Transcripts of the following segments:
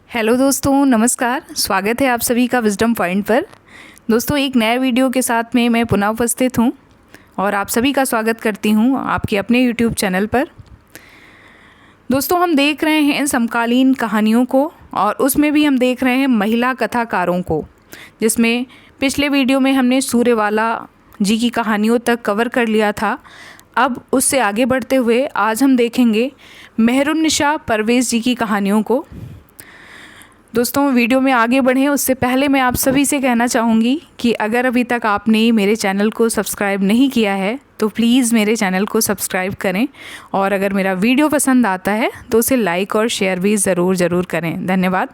Hello दोस्तों, नमस्कार। स्वागत है आप सभी का विजडम पॉइंट पर। दोस्तों, एक नए वीडियो के साथ में मैं पुनः उपस्थित हूँ और आप सभी का स्वागत करती हूँ आपके अपने यूट्यूब चैनल पर। दोस्तों, हम देख रहे हैं समकालीन कहानियों को और उसमें भी हम देख रहे हैं महिला कथाकारों को, जिसमें पिछले वीडियो में हमने सूर्यवाला जी की कहानियों तक कवर कर लिया था। अब उससे आगे बढ़ते हुए आज हम देखेंगे मेहरुन्निसा परवेज़ जी की कहानियों को। दोस्तों, वीडियो में आगे बढ़ें उससे पहले मैं आप सभी से कहना चाहूँगी कि अगर अभी तक आपने मेरे चैनल को सब्सक्राइब नहीं किया है तो प्लीज़ मेरे चैनल को सब्सक्राइब करें, और अगर मेरा वीडियो पसंद आता है तो उसे लाइक और शेयर भी ज़रूर करें। धन्यवाद।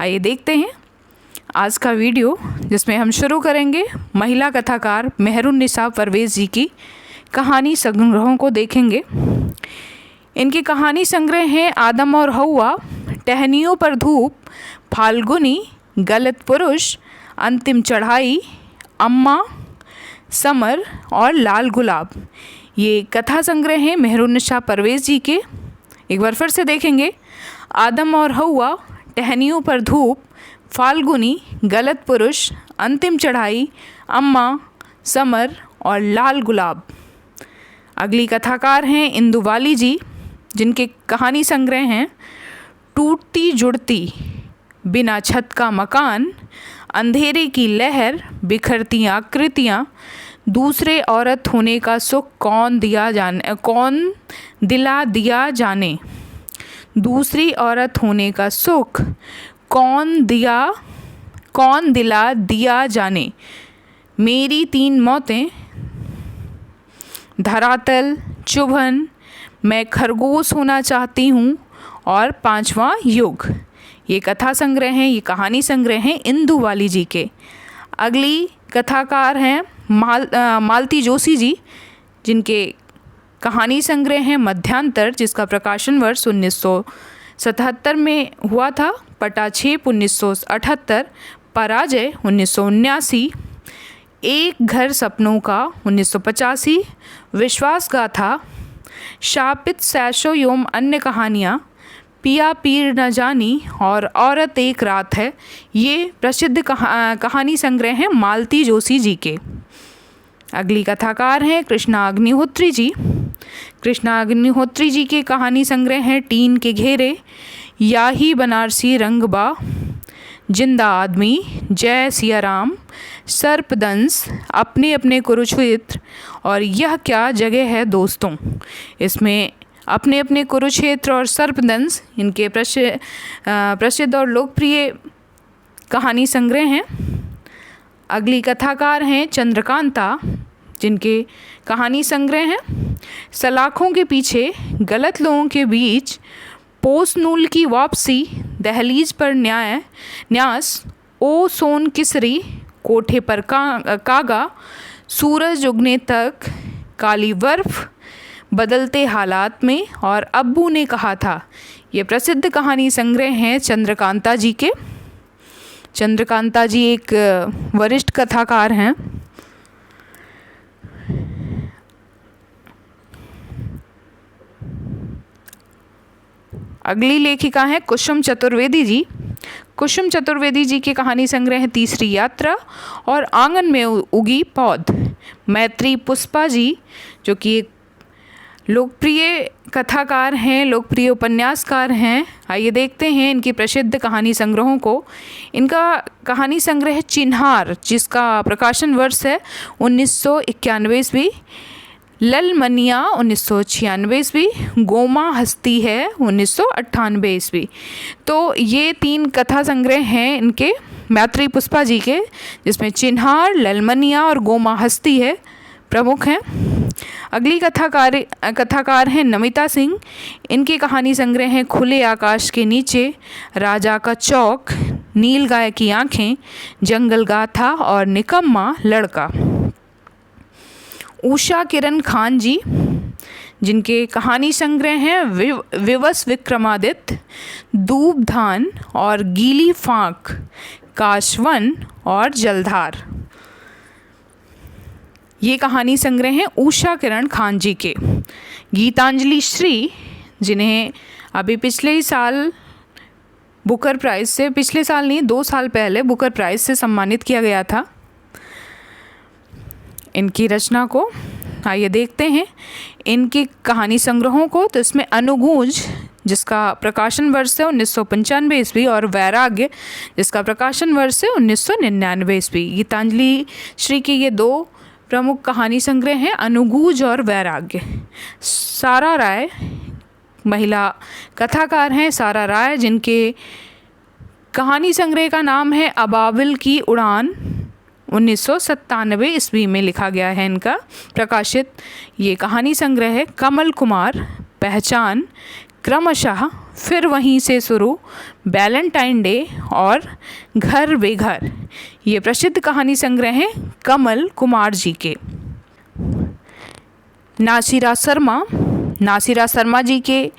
आइए देखते हैं आज का वीडियो, जिसमें हम शुरू करेंगे महिला कथाकार मेहरुन्निसा परवेज़ जी की कहानी संग्रहों को देखेंगे। इनकी कहानी संग्रह हैं आदम और हव्वा, टहनियों पर धूप, फाल्गुनी, गलत पुरुष, अंतिम चढ़ाई, अम्मा, समर और लाल गुलाब। ये कथा संग्रह हैं मेहरुन्निसा परवेज़ जी के। एक बार फिर से देखेंगे। आदम और हव्वा, टहनियों पर धूप, फाल्गुनी, गलत पुरुष, अंतिम चढ़ाई, अम्मा, समर और लाल गुलाब। अगली कथाकार हैं इंदुवाली जी, जिनके कहानी संग्रह हैं टूटती जुड़ती, बिना छत का मकान, अंधेरे की लहर, बिखरती आकृतियाँ, दूसरे औरत होने का सुख कौन दिला दिया जाने, दूसरी औरत होने का सुख कौन दिला दिया जाने, मेरी तीन मौतें, धरातल, चुभन, मैं खरगोश होना चाहती हूँ और पांचवा युग। ये कथा संग्रह हैं, ये कहानी संग्रह हैं इंदुवाली जी के। अगली कथाकार हैं मालती जोशी जी, जिनके कहानी संग्रह हैं मध्यांतर, जिसका प्रकाशन वर्ष 1977 में हुआ था, पटाछेप 1978, पराजय 1979, एक घर सपनों का 1985, विश्वासगाथा, शापित सैशो योम अन्य कहानियाँ, पिया पीर न जानी और औरत एक रात है। ये प्रसिद्ध कहानी संग्रह हैं मालती जोशी जी के। अगली कथाकार हैं कृष्णा अग्निहोत्री जी। कृष्णा अग्निहोत्री जी के कहानी संग्रह हैं टीन के घेरे, याही बनारसी रंगबा, जिंदा आदमी, जय सिया राम, सर्पदंश, अपने अपने कुरुक्षेत्र और यह क्या जगह है दोस्तों। इसमें अपने अपने कुरुक्षेत्र और सर्पदंश इनके प्रसिद्ध और लोकप्रिय कहानी संग्रह हैं। अगली कथाकार हैं चंद्रकांता, जिनके कहानी संग्रह हैं सलाखों के पीछे, गलत लोगों के बीच, पोस नूल की वापसी, दहलीज पर न्यास, ओ सोन किसरी, कोठे पर कागा, सूरज उगने तक, काली बर्फ, बदलते हालात में और अब्बू ने कहा था। ये प्रसिद्ध कहानी संग्रह हैं चंद्रकांता जी के। चंद्रकांता जी एक वरिष्ठ कथाकार हैं। अगली लेखिका हैं कुसुम चतुर्वेदी जी। कुसुम चतुर्वेदी जी की कहानी संग्रह है तीसरी यात्रा और आंगन में उगी पौध। मैत्री पुष्पा जी, जो कि एक लोकप्रिय कथाकार हैं, लोकप्रिय उपन्यासकार हैं। आइए देखते हैं इनकी प्रसिद्ध कहानी संग्रहों को। इनका कहानी संग्रह चिन्हार, जिसका प्रकाशन वर्ष है 1991, ललमनिया 1996, गोमा हस्ती है 1998। तो ये तीन कथा संग्रह हैं इनके मैत्री पुष्पा जी के, जिसमें चिन्हार, ललमनिया और गोमा हस्ती है प्रमुख हैं। अगली कथाकार हैं नमिता सिंह। इनके कहानी संग्रह हैं खुले आकाश के नीचे, राजा का चौक, नील गाय की आंखें, जंगल गाथा और निकम्मा लड़का। उषा किरण खान जी, जिनके कहानी संग्रह हैं विवश विक्रमादित्य, दूबधान और गीली फांक, काशवन और जलधार। ये कहानी संग्रह हैं उषा किरण खान जी के। गीतांजलि श्री, जिन्हें अभी पिछले ही साल बुकर प्राइज़ से, पिछले साल नहीं 2 साल पहले बुकर प्राइज़ से सम्मानित किया गया था इनकी रचना को। आइए देखते हैं इनकी कहानी संग्रहों को। तो इसमें अनुगूंज जिसका प्रकाशन वर्ष है 1995 ईस्वी और वैराग्य जिसका प्रकाशन वर्ष है 1999 ईस्वी। गीतांजलि श्री के ये 2 प्रमुख कहानी संग्रह हैं, अनुगूंज और वैराग्य। सारा राय महिला कथाकार हैं, सारा राय, जिनके कहानी संग्रह का नाम है अबाबिल की उड़ान। 1997 ईस्वी में लिखा गया है इनका प्रकाशित ये कहानी संग्रह है। कमल कुमार, पहचान, क्रमशः, फिर वहीं से शुरू, वैलेंटाइन डे और घर बेघर, ये प्रसिद्ध कहानी संग्रह हैं कमल कुमार जी के। नासिरा शर्मा जी के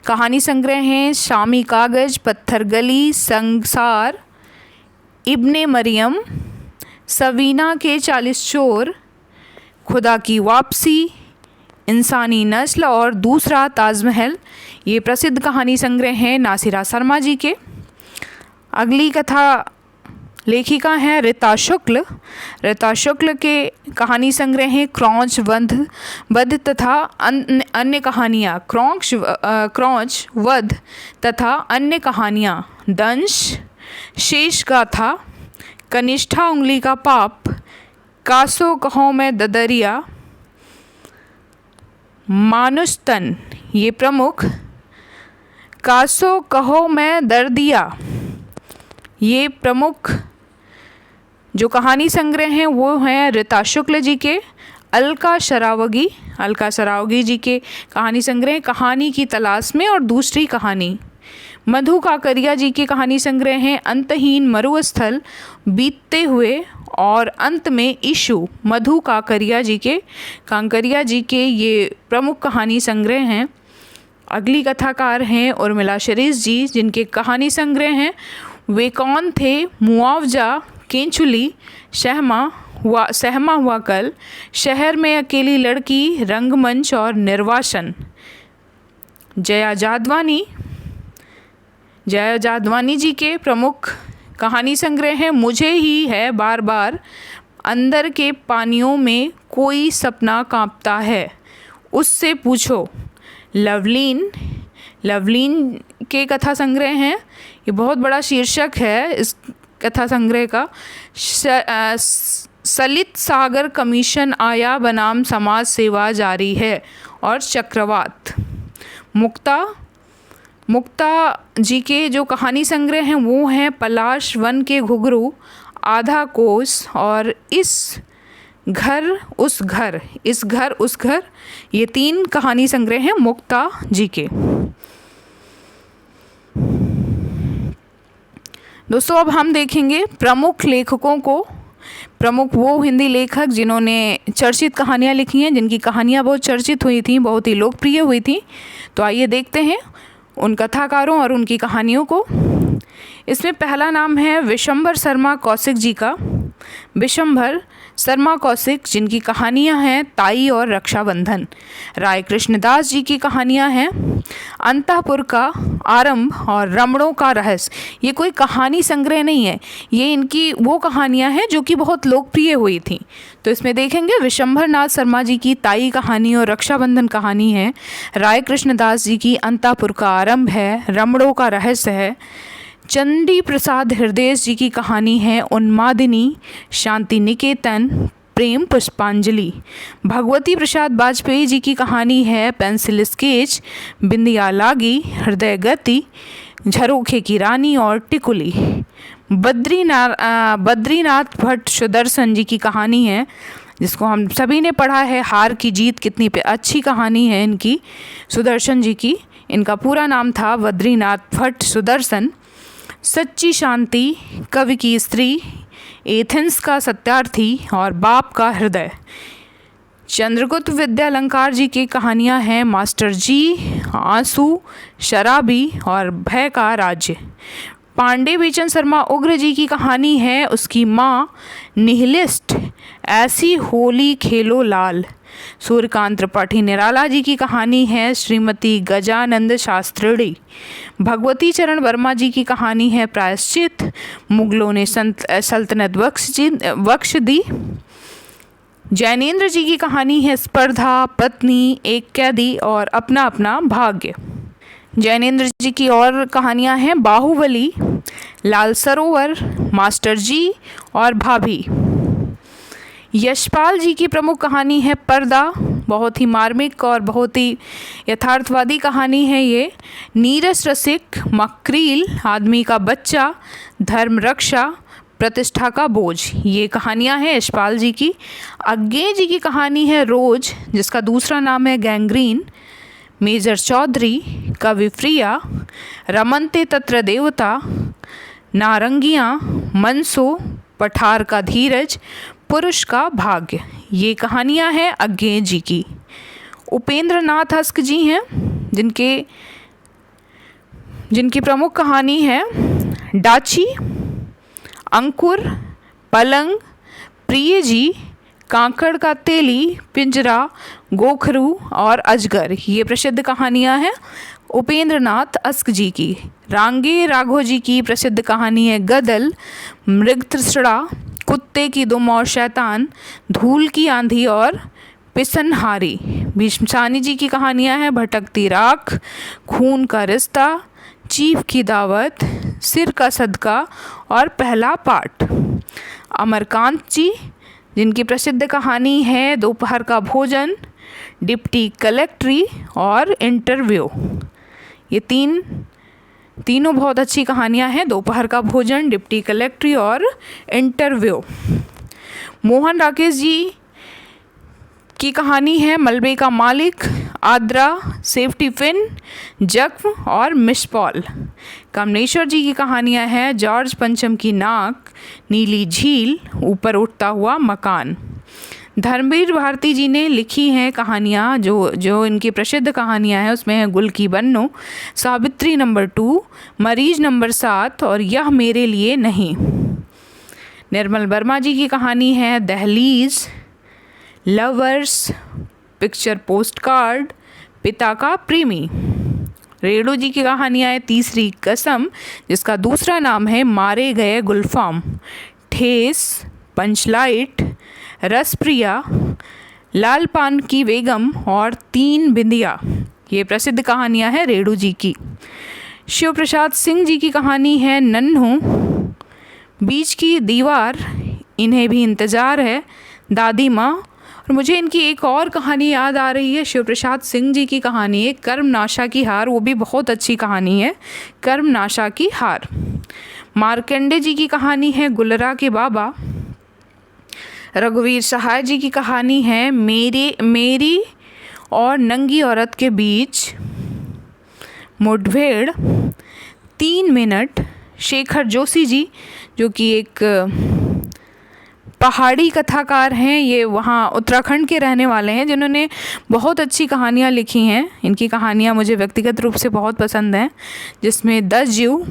कहानी संग्रह हैं शामी कागज, पत्थर गली, संसार, इब्ने मरियम, सवीना के 40 चोर, खुदा की वापसी, इंसानी नस्ल और दूसरा ताजमहल, ये प्रसिद्ध कहानी संग्रह हैं नासिरा शर्मा जी के। अगली कथा लेखिका हैं रीता शुक्ल। रीता शुक्ल के कहानी संग्रह हैं क्रौच वध तथा अन्य कहानियाँ, क्रौच वध तथा अन्य कहानियाँ, दंश, शेष गाथा, कनिष्ठा उंगली का पाप, कासो कहो में ददरिया, मानुस्तन, ये प्रमुख, कासो कहो में दर्दिया, ये प्रमुख जो कहानी संग्रह हैं वो हैं रीता शुक्ल जी के। अलका शरावगी जी के कहानी संग्रह कहानी की तलाश में और दूसरी कहानी। मधु काकरिया जी के कहानी संग्रह हैं अंतहीन मरुस्थल, बीतते हुए और अंत में ईशु। मधु काकरिया जी के ये प्रमुख कहानी संग्रह हैं। अगली कथाकार हैं उर्मिला शरीफ जी, जिनके कहानी संग्रह हैं वे कौन थे, मुआवजा, केंचुली, सहमा हुआ कल, शहर में अकेली लड़की, रंगमंच और निर्वासन। जया जादवानी जी के प्रमुख कहानी संग्रह हैं मुझे ही है बार बार, अंदर के पानियों में कोई सपना कांपता है, उससे पूछो। लवलीन के कथा संग्रह हैं, ये बहुत बड़ा शीर्षक है इस कथा संग्रह का। सलित सागर कमीशन आया बनाम समाज सेवा जारी है और चक्रवात। मुक्ता जी के जो कहानी संग्रह हैं वो हैं पलाश वन के घुघरू, आधा कोस और इस घर उस घर, ये 3 कहानी संग्रह हैं मुक्ता जी के। दोस्तों अब हम देखेंगे प्रमुख लेखकों को। प्रमुख वो हिंदी लेखक जिन्होंने चर्चित कहानियाँ लिखी हैं, जिनकी कहानियाँ बहुत चर्चित हुई थी, बहुत ही लोकप्रिय हुई थी। तो आइए देखते हैं उन कथाकारों और उनकी कहानियों को। इसमें पहला नाम है विशंबर शर्मा कौशिक जी का। विशंबर शर्मा कौशिक जिनकी कहानियाँ हैं ताई और रक्षाबंधन। राय कृष्णदास जी की कहानियाँ हैं अंतःपुर का आरंभ और रमणों का रहस्य। ये कोई कहानी संग्रह नहीं है, ये इनकी वो कहानियाँ हैं जो कि बहुत लोकप्रिय हुई थी। तो इसमें देखेंगे विशंबर नाथ शर्मा जी की ताई कहानी और रक्षाबंधन कहानी है। राय कृष्णदास जी की अंतःपुर का आरंभ है, रमणों का रहस्य है। चंडी प्रसाद हृदय जी की कहानी है उन्मादिनी, शांति निकेतन, प्रेम पुष्पांजलि। भगवती प्रसाद वाजपेयी जी की कहानी है पेंसिल स्केच, बिंदिया लागी, हृदय गति, झरोखे की रानी और टिकुली। बद्रीनाथ भट्ट सुदर्शन जी की कहानी है जिसको हम सभी ने पढ़ा है, हार की जीत कितनी अच्छी कहानी है इनकी, सुदर्शन जी की। इनका पूरा नाम था बद्रीनाथ भट्ट सुदर्शन। सच्ची शांति, कवि की स्त्री, एथेंस का सत्यार्थी और बाप का हृदय। चंद्रगुप्त विद्यालंकार जी की कहानियाँ हैं मास्टर जी, आंसू, शराबी और भय का राज्य। पांडे बीचन शर्मा उग्र जी की कहानी है उसकी माँ, निहिलिस्ट, ऐसी होली खेलो लाल। सूर्यकांत त्रिपाठी निराला जी की कहानी है श्रीमती गजानंद शास्त्री। भगवती चरण वर्मा जी की कहानी है प्रायश्चित। मुगलों ने सल्तनत बख्श दी। जैनेन्द्र जी की कहानी है स्पर्धा, पत्नी, एक कैदी और अपना अपना भाग्य। जैनेन्द्र जी की और कहानियां हैं बाहुबली, लाल सरोवर, मास्टर जी और भाभी। यशपाल जी की प्रमुख कहानी है पर्दा, बहुत ही मार्मिक और बहुत ही यथार्थवादी कहानी है ये। नीरस रसिक, मक्रील, आदमी का बच्चा, धर्म रक्षा, प्रतिष्ठा का बोझ, ये कहानियां हैं यशपाल जी की। अज्ञे जी की कहानी है रोज, जिसका दूसरा नाम है गैंग्रीन। मेजर चौधरी, कविप्रिया, रमनते तत्र देवता, नारंगियाँ, मनसो, पठार का धीरज, पुरुष का भाग्य, ये कहानियाँ हैं अज्ञे जी की। उपेंद्र नाथ हस्क जी हैं जिनकी प्रमुख कहानी है डाची, अंकुर, पलंग, प्रिय जी, कांकड़ का तेली, पिंजरा, गोखरू और अजगर, ये प्रसिद्ध कहानियां हैं उपेंद्र नाथ हस्क जी की। रांगे राघव जी की प्रसिद्ध कहानी है गदल, मृगतृष्णा, कुत्ते की दुम और शैतान, धूल की आंधी और पिसनहारी। भीष्मसानी जी की कहानियां हैं भटकती राख, खून का रिश्ता, चीफ की दावत, सिर का सदका और पहला पाठ। अमरकांत जी जिनकी प्रसिद्ध कहानी है दोपहर का भोजन, डिप्टी कलेक्ट्री और इंटरव्यू, ये तीनों बहुत अच्छी कहानियां हैं, दोपहर का भोजन, डिप्टी कलेक्ट्री और इंटरव्यू। मोहन राकेश जी की कहानी है मलबे का मालिक, आद्रा, सेफ्टी फिन, जख्म और मिसपॉल। कमलेश्वर जी की कहानियां हैं जॉर्ज पंचम की नाक, नीली झील, ऊपर उठता हुआ मकान। धर्मवीर भारती जी ने लिखी हैं कहानियाँ जो इनकी प्रसिद्ध कहानियाँ हैं, उसमें है गुल की बन्नो, सावित्री नंबर 2, मरीज नंबर 7 और यह मेरे लिए नहीं। निर्मल वर्मा जी की कहानी है दहलीज, लवर्स, पिक्चर पोस्ट कार्ड, पिता का प्रेमी। रेणु जी की कहानियाँ है तीसरी कसम, जिसका दूसरा नाम है मारे गए गुलफाम, ठेस, पंचलाइट, रसप्रिया, लाल पान की बेगम और 3 बिंदिया, ये प्रसिद्ध कहानियाँ हैं रेणु जी की। शिव प्रसाद सिंह जी की कहानी है नन्हू, बीच की दीवार, इन्हें भी इंतज़ार है, दादी माँ। और मुझे इनकी एक और कहानी याद आ रही है, शिव प्रसाद सिंह जी की कहानी है कर्मनाशा की हार, वो भी बहुत अच्छी कहानी है, कर्मनाशा की हार। मार्कंडे जी की कहानी है गुलरा के बाबा। रघुवीर सहाय जी की कहानी है मेरी और नंगी औरत के बीच मुठभेड़, 3 मिनट। शेखर जोशी जी जो कि एक पहाड़ी कथाकार हैं, ये वहाँ उत्तराखंड के रहने वाले हैं, जिन्होंने बहुत अच्छी कहानियाँ लिखी हैं। इनकी कहानियाँ मुझे व्यक्तिगत रूप से बहुत पसंद हैं, जिसमें 10 जीव,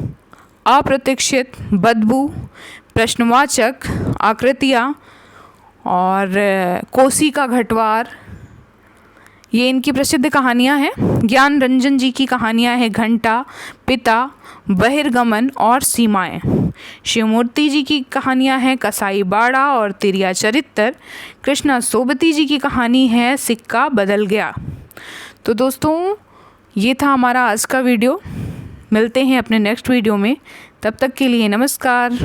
अप्रत्याशित, बदबू, प्रश्नवाचक, आकृतियाँ और कोसी का घटवार, ये इनकी प्रसिद्ध कहानियाँ हैं। ज्ञान रंजन जी की कहानियाँ हैं घंटा, पिता, बहिर्गमन और सीमाएं। शिवमूर्ति जी की कहानियाँ हैं कसाई बाड़ा और तिरिया चरित्र। कृष्णा सोबती जी की कहानी है सिक्का बदल गया। तो दोस्तों, ये था हमारा आज का वीडियो। मिलते हैं अपने नेक्स्ट वीडियो में, तब तक के लिए नमस्कार।